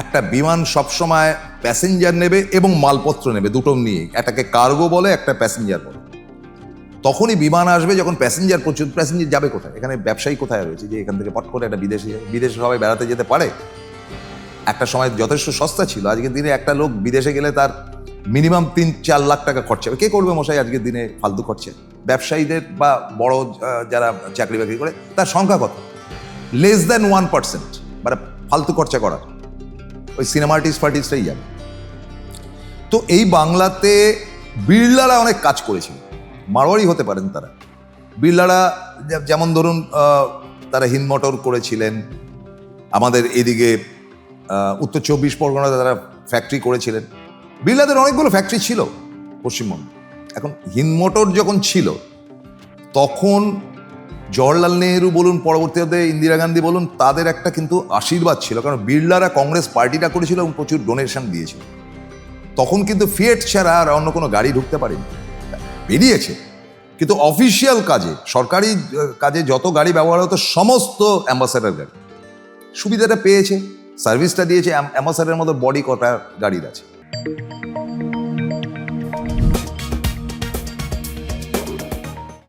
একটা বিমান সবসময় প্যাসেঞ্জার নেবে এবং মালপত্র নেবে, দুটো নিয়ে, একটাকে কার্গো বলে, একটা প্যাসেঞ্জার বলে। তখনই বিমান আসবে যখন প্যাসেঞ্জার, প্রচুর প্যাসেঞ্জার যাবে কোথায়? এখানে ব্যবসায়ী কোথায় রয়েছে যে এখান থেকে পট করে একটা বিদেশে যাবে? বিদেশে সবাই বেড়াতে যেতে পারে। একটা সময় যথেষ্ট সস্তা ছিল, আজকের দিনে একটা লোক বিদেশে গেলে তার মিনিমাম 3-4 লাখ টাকা খরচা হবে। কে করবে মশাই আজকের দিনে ফালতু খরচা? ব্যবসায়ীদের বা বড় যারা চাকরি বাকরি করে তার সংখ্যা কত? লেস দ্যান 1%, মানে ফালতু খরচা করার। ওই সিনেমা ফার্টিস্টরাই যাবে। তো এই বাংলাতে বিড়লারা অনেক কাজ করেছিল, মারোয়ারি হতে পারেন তারা। বিড়লারা যেমন ধরুন তারা হিন্দ মোটর করেছিলেন, আমাদের এদিকে উত্তর 24 পরগনাতে তারা ফ্যাক্টরি করেছিলেন। বিড়লাদের অনেকগুলো ফ্যাক্টরি ছিল পশ্চিমবঙ্গে। এখন হিন্দ মোটর যখন ছিল তখন জওহরলাল নেহরু বলুন, পরবর্তীতে ইন্দিরা গান্ধী বলুন, তাদের একটা কিন্তু আশীর্বাদ ছিল, কারণ বিড়লারা কংগ্রেস পার্টিটা করেছিল এবং প্রচুর ডোনেশন দিয়েছিল। তখন কিন্তু ফিয়েট ছাড়া আর অন্য কোনো গাড়ি ঢুকতে পারেনি, বেরিয়েছে। কিন্তু অফিসিয়াল কাজে, সরকারি কাজে যত গাড়ি ব্যবহার হতো সমস্ত অ্যাম্বাসেডার গাড়ি। সুবিধাটা পেয়েছে, সার্ভিসটা দিয়েছে। অ্যাম্বাসেডারের মতো বডি কটা গাড়ির আছে।